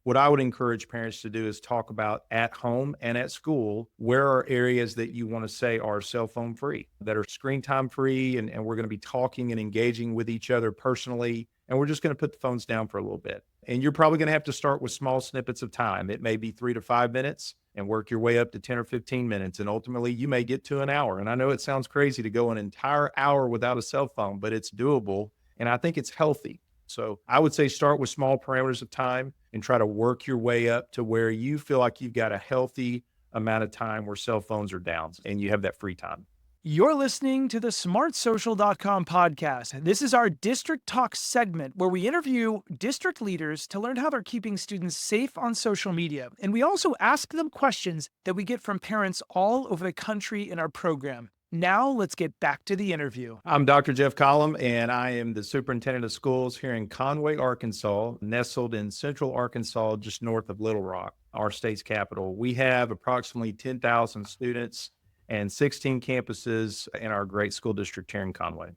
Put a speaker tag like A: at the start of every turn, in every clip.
A: What I would encourage parents to do is talk about at home and at school, where are areas that you want to say are cell phone free, that are screen time free, and we're going to be talking and engaging with each other personally. And we're just going to put the phones down for a little bit. And you're probably going to have to start with small snippets of time. It may be 3 to 5 minutes and work your way up to 10 or 15 minutes. And ultimately, you may get to an hour. And I know it sounds crazy to go an entire hour without a cell phone, but it's doable. And I think it's healthy. So I would say start with small parameters of time and try to work your way up to where you feel like you've got a healthy amount of time where cell phones are down and you have that free time.
B: You're listening to the smartsocial.com podcast. This is our District Talk segment where we interview district leaders to learn how they're keeping students safe on social media. And we also ask them questions that we get from parents all over the country in our program. Now, let's get back to the interview.
A: I'm Dr. Jeff Collum, and I am the superintendent of schools here in Conway, Arkansas, nestled in central Arkansas, just north of Little Rock, our state's capital. We have approximately 10,000 students and 16 campuses in our great school district here in Conway.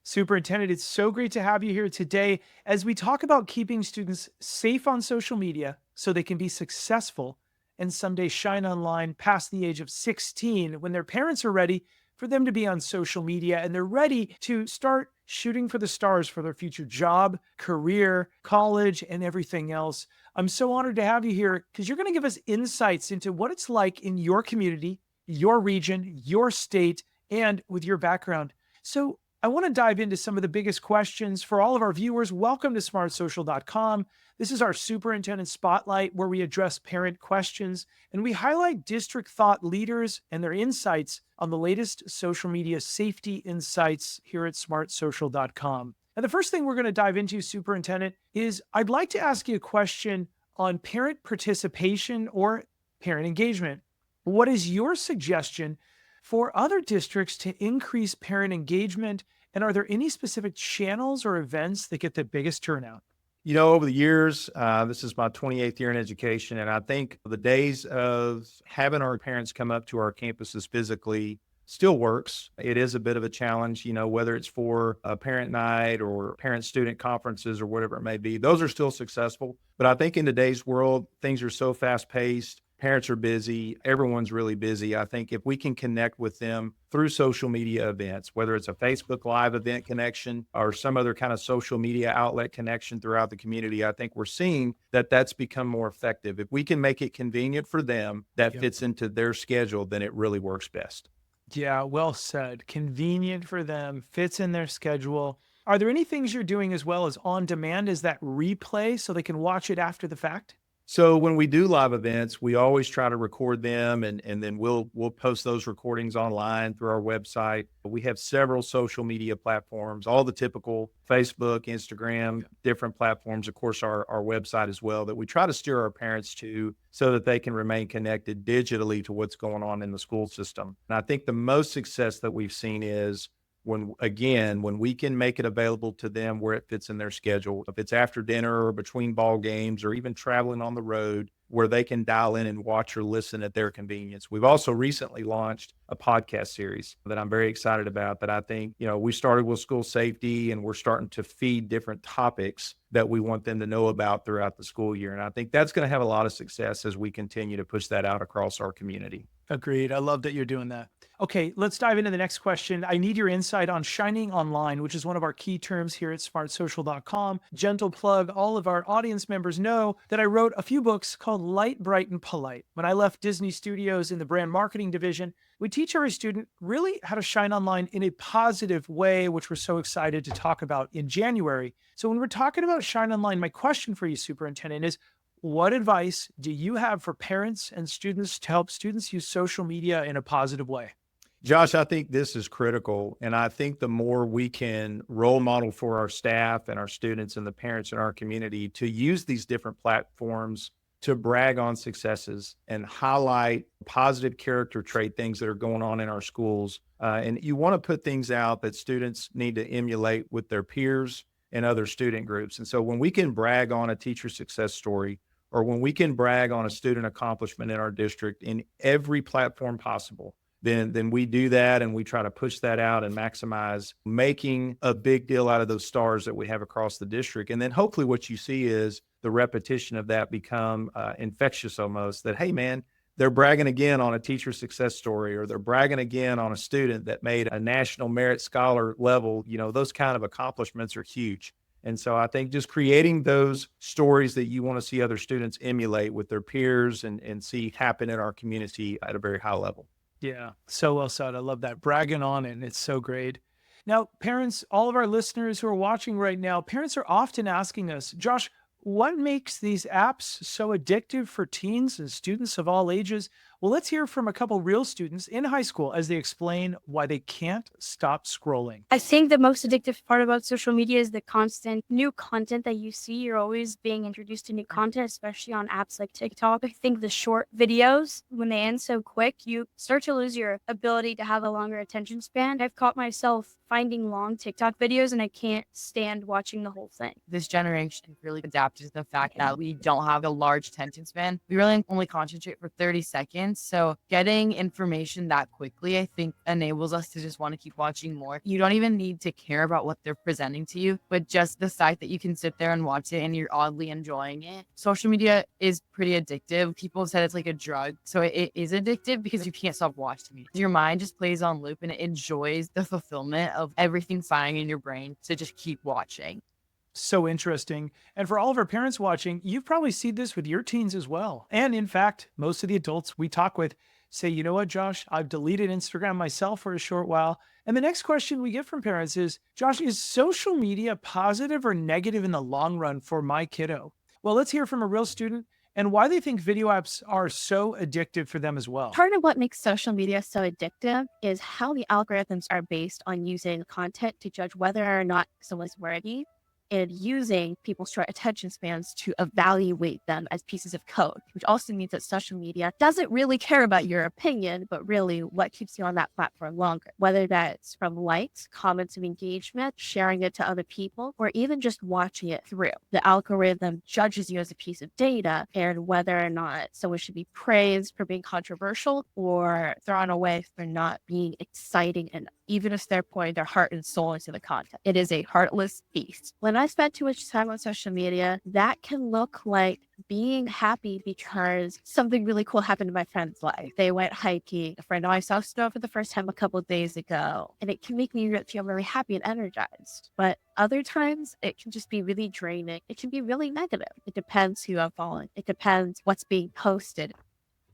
B: Superintendent, it's so great to have you here today as we talk about keeping students safe on social media so they can be successful and someday shine online past the age of 16 when their parents are ready for them to be on social media and they're ready to start shooting for the stars for their future job, career, college, and everything else. I'm so honored to have you here because you're going to give us insights into what it's like in your community, your region, your state, and with your background. So I want to dive into some of the biggest questions for all of our viewers. Welcome to smartsocial.com. This is our Superintendent Spotlight where we address parent questions and we highlight district thought leaders and their insights on the latest social media safety insights here at smartsocial.com. And the first thing we're going to dive into, Superintendent, is I'd like to ask you a question on parent participation or parent engagement. What is your suggestion for other districts to increase parent engagement? And are there any specific channels or events that get the biggest turnout?
A: Over the years, this is my 28th year in education, and I think the days of having our parents come up to our campuses physically still works. It is a bit of a challenge, whether it's for a parent night or parent-student conferences or whatever it may be. Those are still successful. But I think in today's world, things are so fast-paced. Parents are busy. Everyone's really busy. I think if we can connect with them through social media events, whether it's a Facebook Live event connection or some other kind of social media outlet connection throughout the community, I think we're seeing that that's become more effective. If we can make it convenient for them that fits into their schedule, then it really works best.
B: Yeah, well said. Convenient for them, fits in their schedule. Are there any things you're doing as well as on demand? Is that replay so they can watch it after the fact?
A: So when we do live events, we always try to record them and then we'll post those recordings online through our website. We have several social media platforms, all the typical Facebook, Instagram, different platforms, of course, our website as well, that we try to steer our parents to so that they can remain connected digitally to what's going on in the school system. And I think the most success that we've seen is when we can make it available to them where it fits in their schedule, if it's after dinner or between ball games or even traveling on the road, where they can dial in and watch or listen at their convenience. We've also recently launched a podcast series that I'm very excited about that I think, we started with school safety and we're starting to feed different topics that we want them to know about throughout the school year. And I think that's going to have a lot of success as we continue to push that out across our community.
B: Agreed. I love that you're doing that. Okay, let's dive into the next question. I need your insight on shining online, which is one of our key terms here at smartsocial.com. Gentle plug, all of our audience members know that I wrote a few books called Light, Bright, and Polite. When I left Disney Studios in the brand marketing division, we teach every student really how to shine online in a positive way, which we're so excited to talk about in January. So when we're talking about shine online, my question for you, Superintendent, is what advice do you have for parents and students to help students use social media in a positive way?
A: Josh, I think this is critical. And I think the more we can role model for our staff and our students and the parents in our community to use these different platforms to brag on successes and highlight positive character trait things that are going on in our schools. And you want to put things out that students need to emulate with their peers and other student groups. And so when we can brag on a teacher success story, or when we can brag on a student accomplishment in our district in every platform possible, then we do that, and we try to push that out and maximize making a big deal out of those stars that we have across the district. And then hopefully what you see is the repetition of that become infectious almost, that, hey, man, they're bragging again on a teacher success story, or they're bragging again on a student that made a national merit scholar level. Those kind of accomplishments are huge. And so I think just creating those stories that you want to see other students emulate with their peers and see happen in our community at a very high level.
B: Yeah, so well said. I love that. Bragging on it, and it's so great. Now, parents, all of our listeners who are watching right now, parents are often asking us, Josh, what makes these apps so addictive for teens and students of all ages? Well, let's hear from a couple real students in high school as they explain why they can't stop scrolling.
C: I think the most addictive part about social media is the constant new content that you see. You're always being introduced to new content, especially on apps like TikTok. I think the short videos, when they end so quick, you start to lose your ability to have a longer attention span. I've caught myself finding long TikTok videos and I can't stand watching the whole thing.
D: This generation really adapted to the fact that we don't have a large attention span. We really only concentrate for 30 seconds. So getting information that quickly, I think, enables us to just want to keep watching more. You don't even need to care about what they're presenting to you, but just the fact that you can sit there and watch it and you're oddly enjoying it. Social media is pretty addictive. People have said it's like a drug. So it is addictive because you can't stop watching it. Your mind just plays on loop and it enjoys the fulfillment of everything firing in your brain to just keep watching.
B: So interesting. And for all of our parents watching, you've probably seen this with your teens as well. And in fact, most of the adults we talk with say, you know what, Josh, I've deleted Instagram myself for a short while. And the next question we get from parents is, Josh, is social media positive or negative in the long run for my kiddo? Well, let's hear from a real student and why they think video apps are so addictive for them as well.
C: Part of what makes social media so addictive is how the algorithms are based on using content to judge whether or not someone's worthy, and using people's short attention spans to evaluate them as pieces of code, which also means that social media doesn't really care about your opinion, but really what keeps you on that platform longer, whether that's from likes, comments of engagement, sharing it to other people, or even just watching it through. The algorithm judges you as a piece of data and whether or not someone should be praised for being controversial or thrown away for not being exciting enough, even if they're pouring their heart and soul into the content. It is a heartless beast. When I spend too much time on social media, that can look like being happy because something really cool happened in my friend's life. They went hiking. A friend of mine saw snow for the first time a couple of days ago, and it can make me feel really happy and energized. But other times, it can just be really draining. It can be really negative. It depends who I'm following. It depends what's being posted.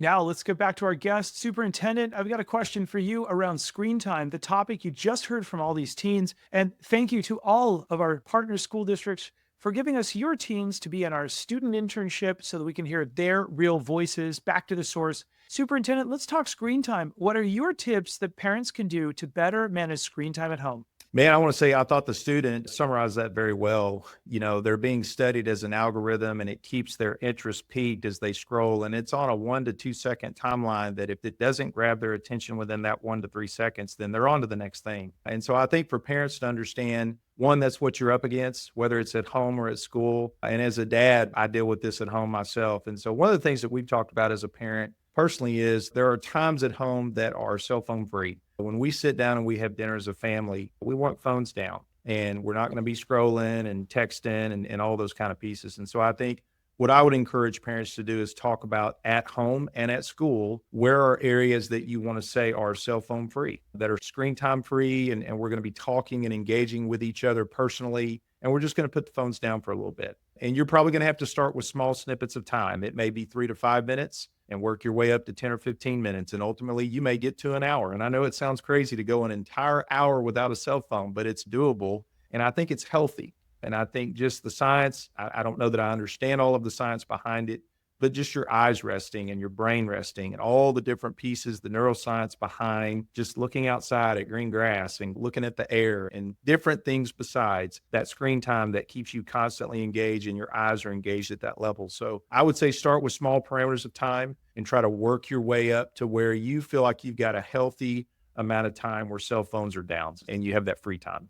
B: Now let's get back to our guest, Superintendent. I've got a question for you around screen time, the topic you just heard from all these teens. And thank you to all of our partner school districts for giving us your teens to be in our student internship so that we can hear their real voices. Back to the source. Superintendent, let's talk screen time. What are your tips that parents can do to better manage screen time at home?
A: Man, I want to say I thought the student summarized that very well. They're being studied as an algorithm and it keeps their interest peaked as they scroll. And it's on a 1 to 2 second timeline that if it doesn't grab their attention within that 1 to 3 seconds, then they're on to the next thing. And so I think for parents to understand, one, that's what you're up against, whether it's at home or at school. And as a dad, I deal with this at home myself. And so one of the things that we've talked about as a parent personally is there are times at home that are cell phone free. When we sit down and we have dinner as a family, we want phones down and we're not going to be scrolling and texting and all those kind of pieces. And so I think what I would encourage parents to do is talk about at home and at school, where are areas that you want to say are cell phone free, that are screen time free, and we're going to be talking and engaging with each other personally. And we're just going to put the phones down for a little bit. And you're probably going to have to start with small snippets of time. It may be 3 to 5 minutes and work your way up to 10 or 15 minutes. And ultimately you may get to an hour. And I know it sounds crazy to go an entire hour without a cell phone, but it's doable. And I think it's healthy. And I think just the science, I don't know that I understand all of the science behind it, but just your eyes resting and your brain resting and all the different pieces, the neuroscience behind just looking outside at green grass and looking at the air and different things besides that screen time that keeps you constantly engaged and your eyes are engaged at that level. So I would say start with small parameters of time and try to work your way up to where you feel like you've got a healthy amount of time where cell phones are down and you have that free time.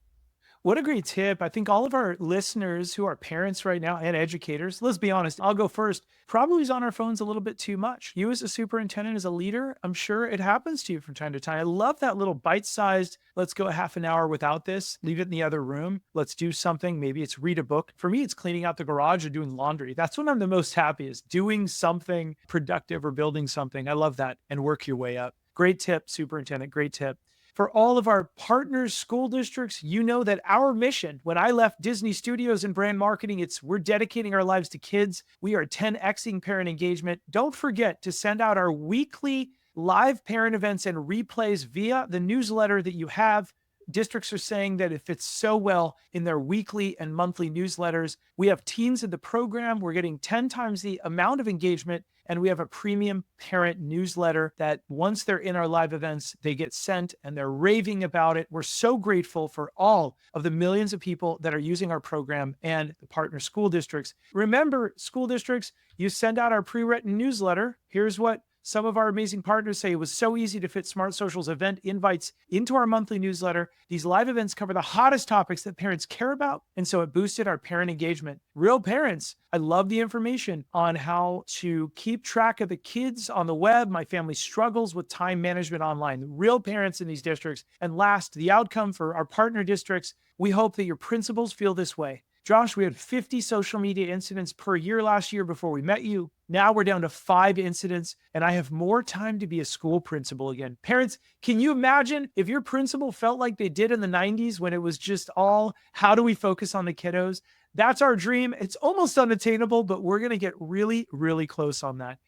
B: What a great tip. I think all of our listeners who are parents right now and educators, let's be honest, I'll go first, probably is on our phones a little bit too much. You as a superintendent, as a leader, I'm sure it happens to you from time to time. I love that little bite-sized, let's go a half an hour without this, leave it in the other room. Let's do something. Maybe it's read a book. For me, it's cleaning out the garage or doing laundry. That's when I'm the most happiest, doing something productive or building something. I love that. And work your way up. Great tip, superintendent. Great tip. For all of our partners, school districts, you know that our mission, when I left Disney Studios and brand marketing, it's we're dedicating our lives to kids. We are 10xing parent engagement. Don't forget to send out our weekly live parent events and replays via the newsletter that you have. Districts are saying that it fits so well in their weekly and monthly newsletters. We have teens in the program. We're getting 10 times the amount of engagement. And we have a premium parent newsletter that once they're in our live events, they get sent and they're raving about it. We're so grateful for all of the millions of people that are using our program and the partner school districts. Remember, school districts, you send out our pre-written newsletter. Here's what some of our amazing partners say. It was so easy to fit Smart Social's event invites into our monthly newsletter. These live events cover the hottest topics that parents care about, and so it boosted our parent engagement. Real parents, I love the information on how to keep track of the kids on the web. My family struggles with time management online. Real parents in these districts. And last, the outcome for our partner districts. We hope that your principals feel this way. Josh, we had 50 social media incidents per year last year before we met you. Now we're down to 5 incidents, and I have more time to be a school principal again. Parents, can you imagine if your principal felt like they did in the 90s when it was just all, how do we focus on the kiddos? That's our dream. It's almost unattainable, but we're going to get really, really close on that.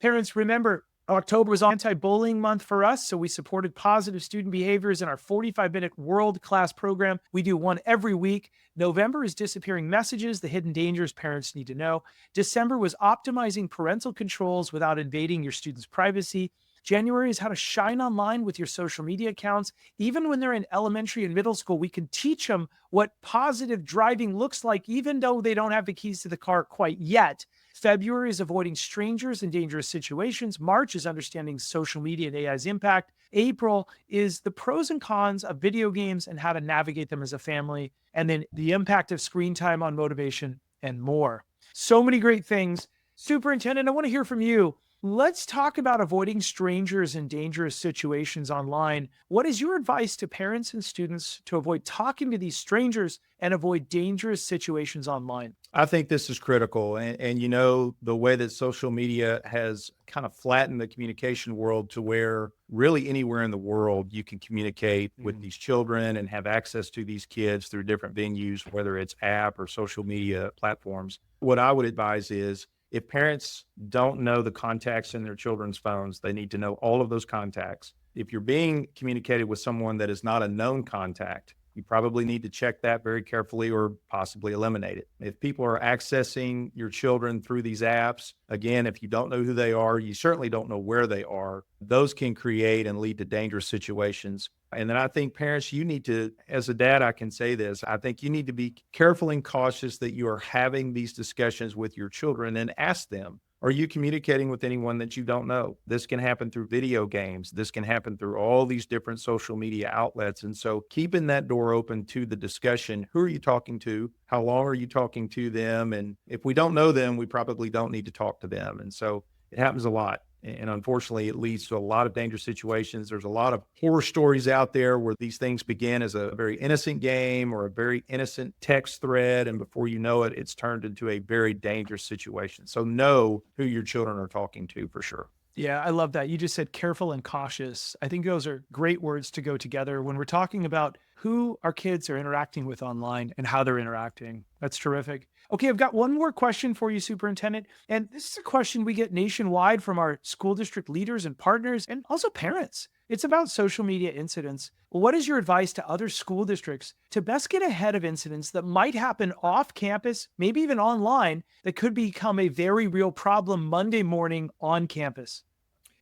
B: Parents, remember, October was anti-bullying month for us, so we supported positive student behaviors in our 45-minute world-class program. We do one every week. November is disappearing messages, the hidden dangers parents need to know. December was optimizing parental controls without invading your students' privacy. January is how to shine online with your social media accounts. Even when they're in elementary and middle school, we can teach them what positive driving looks like, even though they don't have the keys to the car quite yet. February is avoiding strangers and dangerous situations. March is understanding social media and AI's impact. April is the pros and cons of video games and how to navigate them as a family. And then the impact of screen time on motivation and more. So many great things. Superintendent, I want to hear from you. Let's talk about avoiding strangers and dangerous situations online. What is your advice to parents and students to avoid talking to these strangers and avoid dangerous situations online?
A: I think this is critical. And you know, the way that social media has kind of flattened the communication world to where really anywhere in the world you can communicate with these children and have access to these kids through different venues, whether it's app or social media platforms. What I would advise is if parents don't know the contacts in their children's phones, they need to know all of those contacts. If you're being communicated with someone that is not a known contact, you probably need to check that very carefully or possibly eliminate it. If people are accessing your children through these apps, again, if you don't know who they are, you certainly don't know where they are, those can create and lead to dangerous situations. And then I think parents, you need to, as a dad, I can say this, I think you need to be careful and cautious that you are having these discussions with your children and ask them, are you communicating with anyone that you don't know? This can happen through video games. This can happen through all these different social media outlets. And so keeping that door open to the discussion, who are you talking to? How long are you talking to them? And if we don't know them, we probably don't need to talk to them. And so it happens a lot. And unfortunately, it leads to a lot of dangerous situations. There's a lot of horror stories out there where these things begin as a very innocent game or a very innocent text thread. And before you know it, it's turned into a very dangerous situation. So know who your children are talking to for sure.
B: Yeah, I love that. You just said careful and cautious. I think those are great words to go together when we're talking about who our kids are interacting with online and how they're interacting. That's terrific. Okay, I've got one more question for you, Superintendent. And this is a question we get nationwide from our school district leaders and partners and also parents. It's about social media incidents. What is your advice to other school districts to best get ahead of incidents that might happen off campus, maybe even online, that could become a very real problem Monday morning on campus?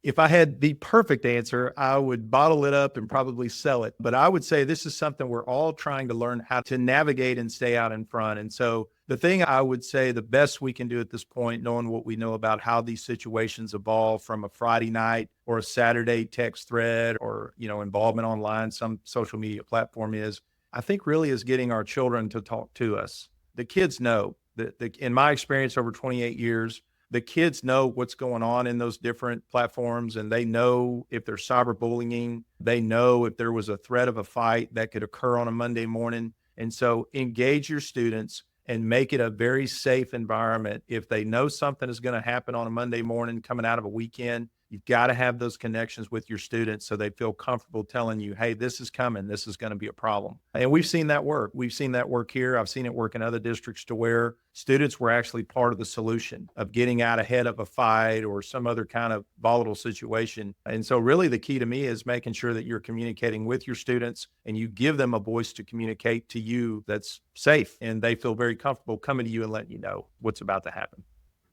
A: If I had the perfect answer, I would bottle it up and probably sell it. But I would say this is something we're all trying to learn how to navigate and stay out in front. And so the thing I would say the best we can do at this point, knowing what we know about how these situations evolve from a Friday night or a Saturday text thread or, involvement online, some social media platform is I think really is getting our children to talk to us. The kids know that in my experience over 28 years, the kids know what's going on in those different platforms, and they know if there's cyberbullying. They know if there was a threat of a fight that could occur on a Monday morning. And so engage your students and make it a very safe environment. If they know something is going to happen on a Monday morning coming out of a weekend, you've got to have those connections with your students so they feel comfortable telling you, hey, this is coming. This is going to be a problem. And we've seen that work. We've seen that work here. I've seen it work in other districts to where students were actually part of the solution of getting out ahead of a fight or some other kind of volatile situation. And so really the key to me is making sure that you're communicating with your students and you give them a voice to communicate to you that's safe and they feel very comfortable coming to you and letting you know what's about to happen.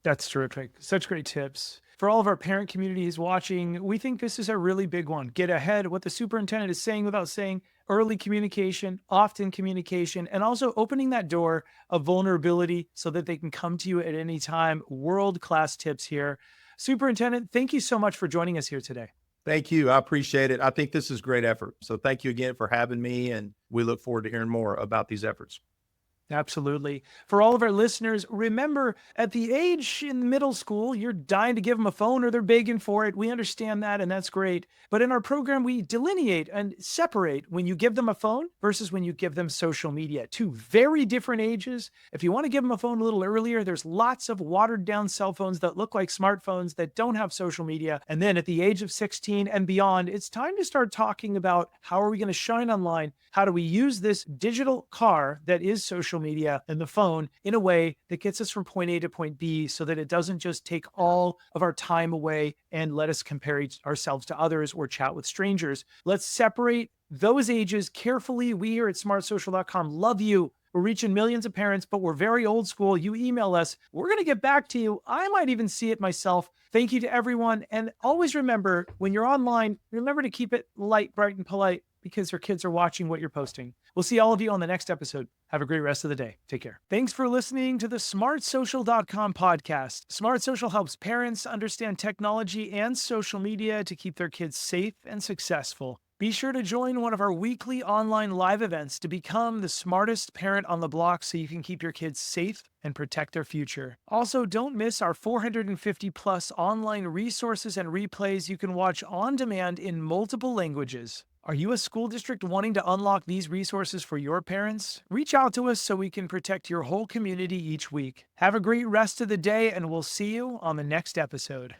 B: That's terrific. Such great tips. For all of our parent communities watching, we think this is a really big one. Get ahead. What the superintendent is saying without saying, early communication, often communication, and also opening that door of vulnerability so that they can come to you at any time. World-class tips here. Superintendent, thank you so much for joining us here today.
A: Thank you. I appreciate it. I think this is great effort. So thank you again for having me, and we look forward to hearing more about these efforts.
B: Absolutely. For all of our listeners, remember at the age in middle school, you're dying to give them a phone or they're begging for it. We understand that, and that's great. But in our program, we delineate and separate when you give them a phone versus when you give them social media. Two very different ages. If you want to give them a phone a little earlier, there's lots of watered down cell phones that look like smartphones that don't have social media. And then at the age of 16 and beyond, it's time to start talking about how are we going to shine online? How do we use this digital car that is social media and the phone in a way that gets us from point A to point B so that it doesn't just take all of our time away and let us compare ourselves to others or chat with strangers. Let's separate those ages carefully. We here at smartsocial.com love you. We're reaching millions of parents, but we're very old school. You email us. We're going to get back to you. I might even see it myself. Thank you to everyone. And always remember, when you're online, remember to keep it light, bright, and polite because your kids are watching what you're posting. We'll see all of you on the next episode. Have a great rest of the day. Take care. Thanks for listening to the smartsocial.com podcast. Smart Social helps parents understand technology and social media to keep their kids safe and successful. Be sure to join one of our weekly online live events to become the smartest parent on the block so you can keep your kids safe and protect their future. Also, don't miss our 450 plus online resources and replays you can watch on demand in multiple languages. Are you a school district wanting to unlock these resources for your parents? Reach out to us so we can protect your whole community each week. Have a great rest of the day, and we'll see you on the next episode.